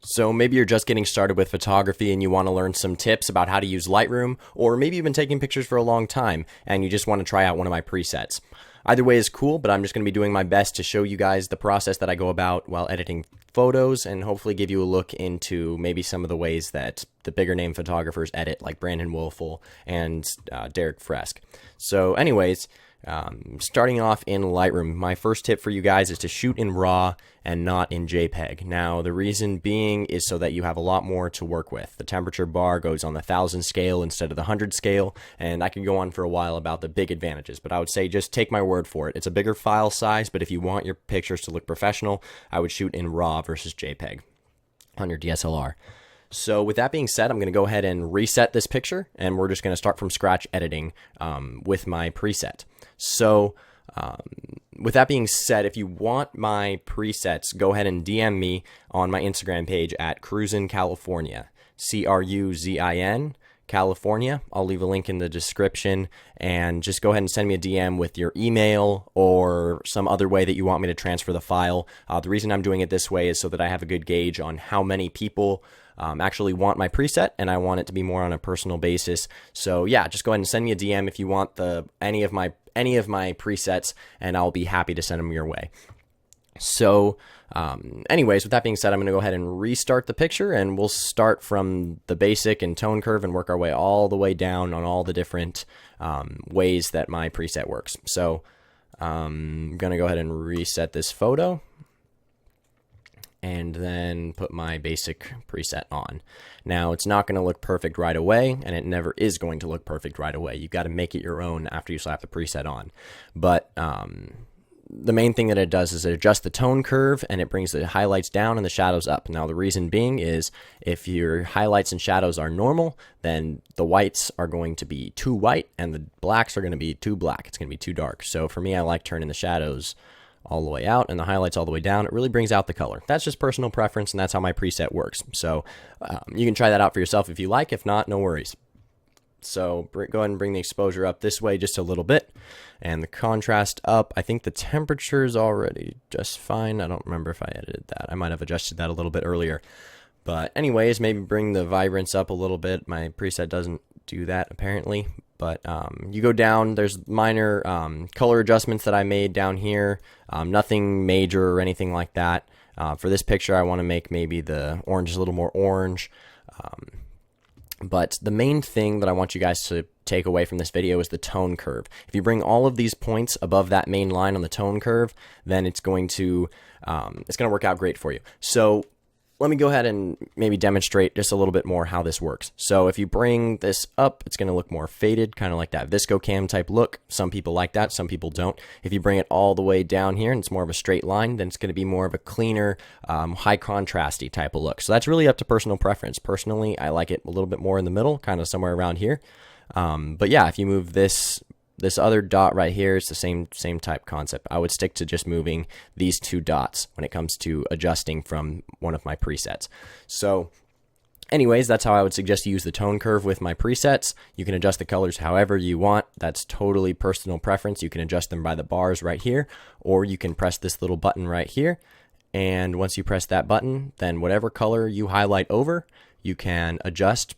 So maybe you're just getting started with photography and you want to learn some tips about how to use Lightroom, or maybe you've been taking pictures for a long time and you just want to try out one of my presets. Either way is cool, but I'm just going to be doing my best to show you guys the process that I go about while editing photos and hopefully give you a look into maybe some of the ways that the bigger name photographers edit, like Brandon Wolfel and Derek Fresk. So anyways, starting off in Lightroom, my first tip for you guys is to shoot in RAW and not in JPEG. Now, the reason being is so that you have a lot more to work with. The temperature bar goes on the 1000 scale instead of the 100 scale, and I could go on for a while about the big advantages, but I would say just take my word for it. It's a bigger file size, but if you want your pictures to look professional, I would shoot in RAW versus JPEG on your DSLR. So with that being said, I'm going to go ahead and reset this picture, and we're just going to start from scratch editing with my preset. So with that being said, if you want my presets, go ahead and DM me on my Instagram page at Cruzin California, Cruzin California. I'll leave a link in the description, and just go ahead and send me a DM with your email or some other way that you want me to transfer the file. The reason I'm doing it this way is so that I have a good gauge on how many people actually want my preset, and I want it to be more on a personal basis. So yeah, just go ahead and send me a DM if you want any of my presets, and I'll be happy to send them your way. So anyways, with that being said, I'm going to go ahead and restart the picture, and we'll start from the basic and tone curve and work our way all the way down on all the different ways that my preset works. So I'm going to go ahead and reset this photo, and then put my basic preset on. Now, it's not going to look perfect right away, and it never is going to look perfect right away. You've got to make it your own after you slap the preset on. But the main thing that it does is it adjusts the tone curve, and it brings the highlights down and the shadows up. Now, the reason being is if your highlights and shadows are normal, then the whites are going to be too white, and the blacks are going to be too black. It's going to be too dark. So for me, I like turning the shadows all the way out and the highlights all the way down. It really brings out the color. That's just personal preference, and that's how my preset works. So you can try that out for yourself if you like. If not, no worries. So go ahead and bring the exposure up this way just a little bit, and the contrast up. I think the temperature is already just fine. I don't remember if I edited that. I might have adjusted that a little bit earlier. But anyways, maybe bring the vibrance up a little bit. My preset doesn't do that apparently. But you go down, there's minor color adjustments that I made down here. Nothing major or anything like that. For this picture, I want to make maybe the orange a little more orange. But the main thing that I want you guys to take away from this video is the tone curve. If you bring all of these points above that main line on the tone curve, then it's going to work out great for you. So let me go ahead and maybe demonstrate just a little bit more how this works. So if you bring this up, it's going to look more faded, kind of like that Visco Cam type look. Some people like that, some people don't. If you bring it all the way down here and it's more of a straight line, then it's going to be more of a cleaner, high contrasty type of look. So that's really up to personal preference. Personally, I like it a little bit more in the middle, kind of somewhere around here. But yeah, if you move this other dot right here, it's the same type concept. I would stick to just moving these two dots when it comes to adjusting from one of my presets. So anyways, that's how I would suggest you use the tone curve with my presets. You can adjust the colors however you want. That's totally personal preference. You can adjust them by the bars right here, or you can press this little button right here. And once you press that button, then whatever color you highlight over, you can adjust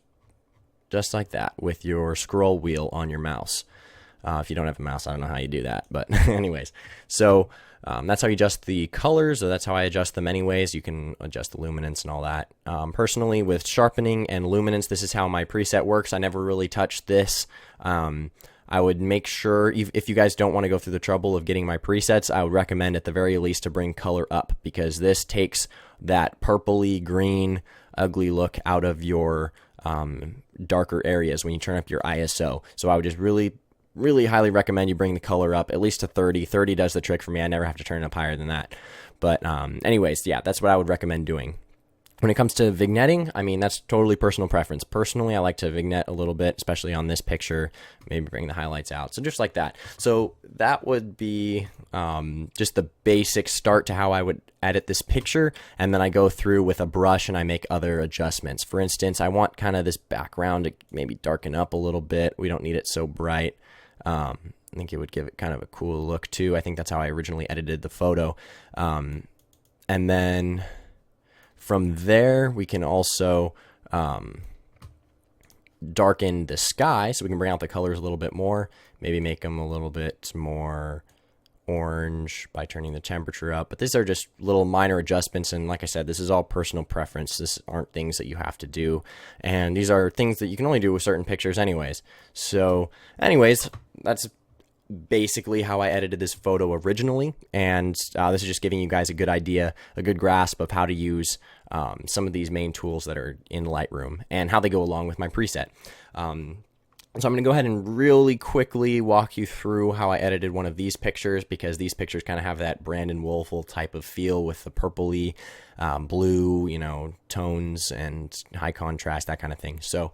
just like that with your scroll wheel on your mouse. If you don't have a mouse, I don't know how you do that. But anyways, so that's how you adjust the colors, or that's how I adjust them anyways. You can adjust the luminance and all that. Personally, with sharpening and luminance, this is how my preset works. I never really touch this. I would make sure, if you guys don't want to go through the trouble of getting my presets, I would recommend at the very least to bring color up, because this takes that purpley green ugly look out of your darker areas when you turn up your ISO. So I would just really highly recommend you bring the color up at least to 30. 30 does the trick for me. I never have to turn it up higher than that. But anyways, yeah, that's what I would recommend doing. When it comes to vignetting, I mean, that's totally personal preference. Personally, I like to vignette a little bit, especially on this picture, maybe bring the highlights out. So just like that. So that would be just the basic start to how I would edit this picture. And then I go through with a brush and I make other adjustments. For instance, I want kind of this background to maybe darken up a little bit. We don't need it so bright. I think it would give it kind of a cool look too. I think that's how I originally edited the photo. And then From there, we can also darken the sky, so we can bring out the colors a little bit more, maybe make them a little bit more orange by turning the temperature up. But these are just little minor adjustments, and like I said, this is all personal preference. This aren't things that you have to do, and these are things that you can only do with certain pictures anyways. So anyways, that's basically how I edited this photo originally, and this is just giving you guys a good idea, a good grasp of how to use some of these main tools that are in Lightroom and how they go along with my preset. So I'm going to go ahead and really quickly walk you through how I edited one of these pictures, because these pictures kind of have that Brandon Wolfel type of feel with the purpley, blue, you know, tones and high contrast, that kind of thing. So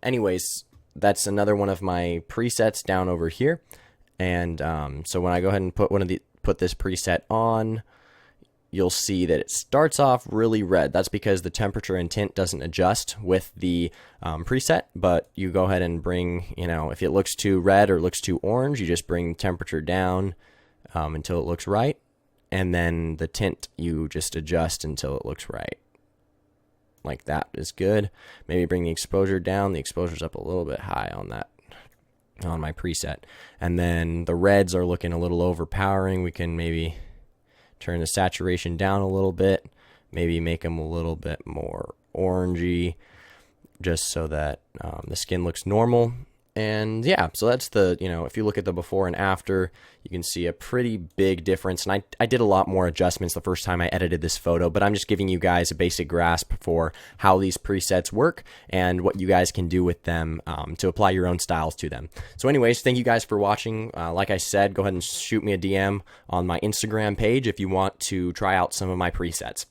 anyways, that's another one of my presets down over here. And so when I go ahead and put this preset on, you'll see that it starts off really red. That's because the temperature and tint doesn't adjust with the preset, but you go ahead and bring, you know, if it looks too red or looks too orange, you just bring temperature down until it looks right, and then the tint you just adjust until it looks right. Like that is good. Maybe bring the exposure down. The exposure's up a little bit high on that, on my preset. And then the reds are looking a little overpowering. We can maybe turn the saturation down a little bit, maybe make them a little bit more orangey, just so that the skin looks normal. And yeah, so that's the, you know, if you look at the before and after, you can see a pretty big difference. And I did a lot more adjustments the first time I edited this photo, but I'm just giving you guys a basic grasp for how these presets work and what you guys can do with them to apply your own styles to them. So anyways, thank you guys for watching. Like I said, go ahead and shoot me a DM on my Instagram page if you want to try out some of my presets.